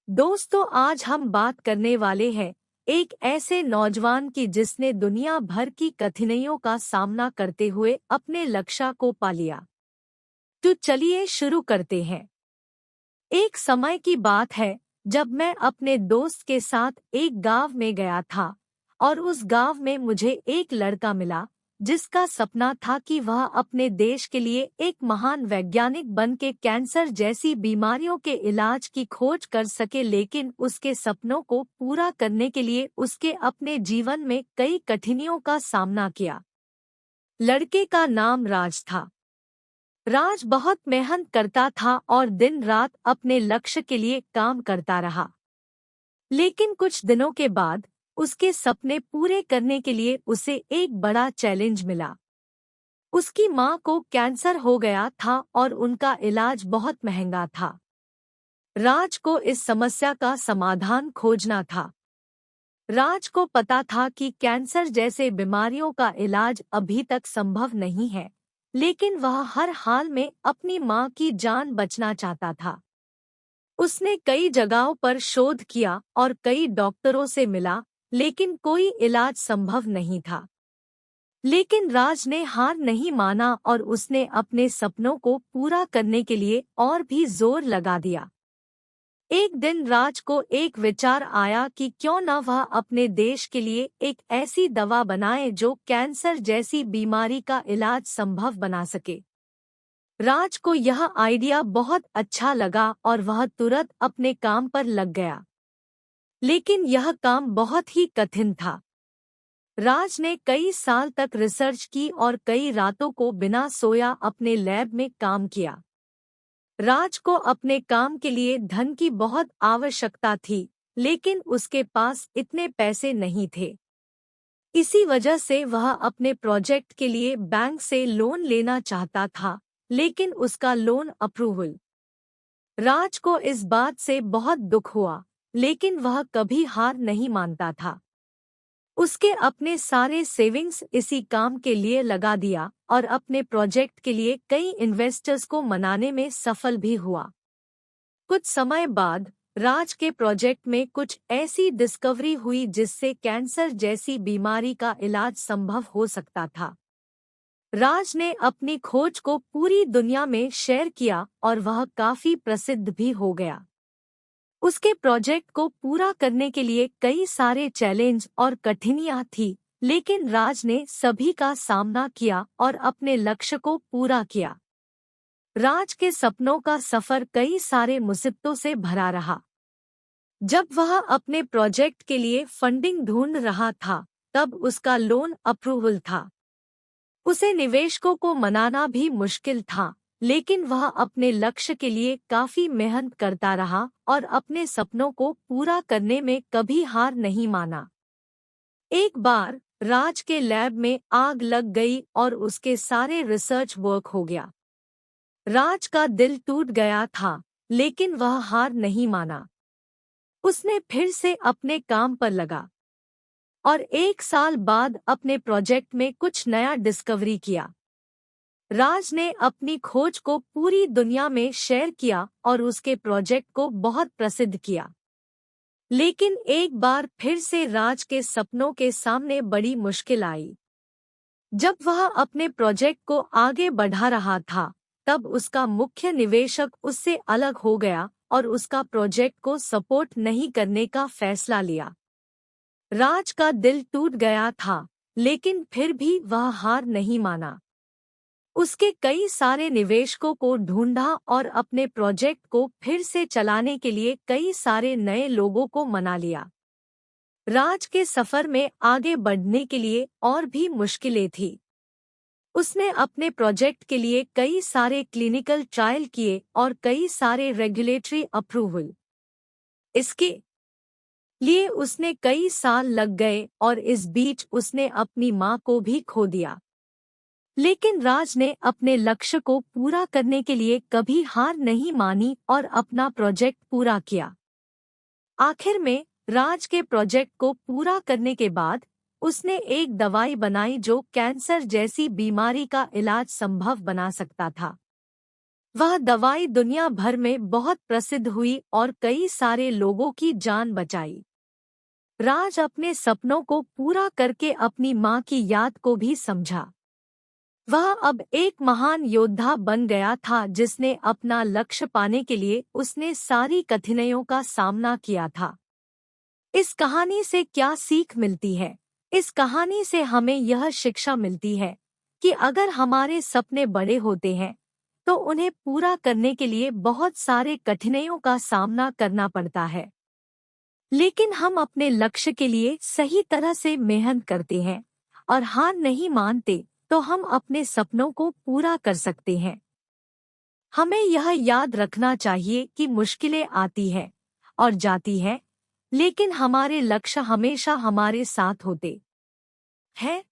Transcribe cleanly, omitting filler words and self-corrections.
दोस्तों, आज हम बात करने वाले हैं एक ऐसे नौजवान की जिसने दुनिया भर की कठिनाइयों का सामना करते हुए अपने लक्ष्य को पा लिया। तो चलिए शुरू करते हैं। एक समय की बात है जब मैं अपने दोस्त के साथ एक गांव में गया था और उस गांव में मुझे एक लड़का मिला जिसका सपना था कि वह अपने देश के लिए एक महान वैज्ञानिक बन के कैंसर जैसी बीमारियों के इलाज की खोज कर सके। लेकिन उसके सपनों को पूरा करने के लिए उसके अपने जीवन में कई कठिनाइयों का सामना किया। लड़के का नाम राज था। राज बहुत मेहनत करता था और दिन रात अपने लक्ष्य के लिए काम करता रहा। लेकिन कुछ दिनों के बाद उसके सपने पूरे करने के लिए उसे एक बड़ा चैलेंज मिला। उसकी मां को कैंसर हो गया था और उनका इलाज बहुत महंगा था। राज को इस समस्या का समाधान खोजना था। राज को पता था कि कैंसर जैसे बीमारियों का इलाज अभी तक संभव नहीं है, लेकिन वह हर हाल में अपनी मां की जान बचना चाहता था। उसने कई जगहों पर शोध किया और कई डॉक्टरों से मिला, लेकिन कोई इलाज संभव नहीं था। लेकिन राज ने हार नहीं माना और उसने अपने सपनों को पूरा करने के लिए और भी जोर लगा दिया। एक दिन राज को एक विचार आया कि क्यों न वह अपने देश के लिए एक ऐसी दवा बनाए जो कैंसर जैसी बीमारी का इलाज संभव बना सके। राज को यह आइडिया बहुत अच्छा लगा और वह तुरंत अपने काम पर लग गया। लेकिन यह काम बहुत ही कठिन था। राज ने कई साल तक रिसर्च की और कई रातों को बिना सोया अपने लैब में काम किया। राज को अपने काम के लिए धन की बहुत आवश्यकता थी, लेकिन उसके पास इतने पैसे नहीं थे। इसी वजह से वह अपने प्रोजेक्ट के लिए बैंक से लोन लेना चाहता था, लेकिन उसका लोन अप्रूवल। राज को इस बात से बहुत दुख हुआ, लेकिन वह कभी हार नहीं मानता था। उसके अपने सारे सेविंग्स इसी काम के लिए लगा दिया और अपने प्रोजेक्ट के लिए कई इन्वेस्टर्स को मनाने में सफल भी हुआ। कुछ समय बाद राज के प्रोजेक्ट में कुछ ऐसी डिस्कवरी हुई जिससे कैंसर जैसी बीमारी का इलाज संभव हो सकता था। राज ने अपनी खोज को पूरी दुनिया में शेयर किया और वह काफी प्रसिद्ध भी हो गया। उसके प्रोजेक्ट को पूरा करने के लिए कई सारे चैलेंज और कठिनाइयां थी, लेकिन राज ने सभी का सामना किया और अपने लक्ष्य को पूरा किया। राज के सपनों का सफर कई सारे मुसीबतों से भरा रहा। जब वह अपने प्रोजेक्ट के लिए फंडिंग ढूंढ रहा था, तब उसका लोन अप्रूवल था। उसे निवेशकों को मनाना भी मुश्किल था, लेकिन वह अपने लक्ष्य के लिए काफी मेहनत करता रहा और अपने सपनों को पूरा करने में कभी हार नहीं माना। एक बार राज के लैब में आग लग गई और उसके सारे रिसर्च वर्क हो गया। राज का दिल टूट गया था, लेकिन वह हार नहीं माना। उसने फिर से अपने काम पर लगा और एक साल बाद अपने प्रोजेक्ट में कुछ नया डिस्कवरी किया। राज ने अपनी खोज को पूरी दुनिया में शेयर किया और उसके प्रोजेक्ट को बहुत प्रसिद्ध किया। लेकिन एक बार फिर से राज के सपनों के सामने बड़ी मुश्किल आई। जब वह अपने प्रोजेक्ट को आगे बढ़ा रहा था, तब उसका मुख्य निवेशक उससे अलग हो गया और उसका प्रोजेक्ट को सपोर्ट नहीं करने का फैसला लिया। राज का दिल टूट गया था, लेकिन फिर भी वह हार नहीं माना। उसके कई सारे निवेशकों को ढूंढा और अपने प्रोजेक्ट को फिर से चलाने के लिए कई सारे नए लोगों को मना लिया। राज के सफर में आगे बढ़ने के लिए और भी मुश्किलें थी। उसने अपने प्रोजेक्ट के लिए कई सारे क्लिनिकल ट्रायल किए और कई सारे रेगुलेटरी अप्रूवल। इसके लिए उसने कई साल लग गए और इस बीच उसने अपनी मां को भी खो दिया। लेकिन राज ने अपने लक्ष्य को पूरा करने के लिए कभी हार नहीं मानी और अपना प्रोजेक्ट पूरा किया। आखिर में राज के प्रोजेक्ट को पूरा करने के बाद उसने एक दवाई बनाई जो कैंसर जैसी बीमारी का इलाज संभव बना सकता था। वह दवाई दुनिया भर में बहुत प्रसिद्ध हुई और कई सारे लोगों की जान बचाई। राज अपने सपनों को पूरा करके अपनी माँ की याद को भी समझा। वह अब एक महान योद्धा बन गया था जिसने अपना लक्ष्य पाने के लिए उसने सारी कठिनाइयों का सामना किया था। इस कहानी से क्या सीख मिलती है? इस कहानी से हमें यह शिक्षा मिलती है कि अगर हमारे सपने बड़े होते हैं तो उन्हें पूरा करने के लिए बहुत सारे कठिनाइयों का सामना करना पड़ता है। लेकिन हम अपने लक्ष्य के लिए सही तरह से मेहनत करते हैं और हार नहीं मानते तो हम अपने सपनों को पूरा कर सकते हैं। हमें यह याद रखना चाहिए कि मुश्किलें आती हैं और जाती हैं, लेकिन हमारे लक्ष्य हमेशा हमारे साथ होते हैं।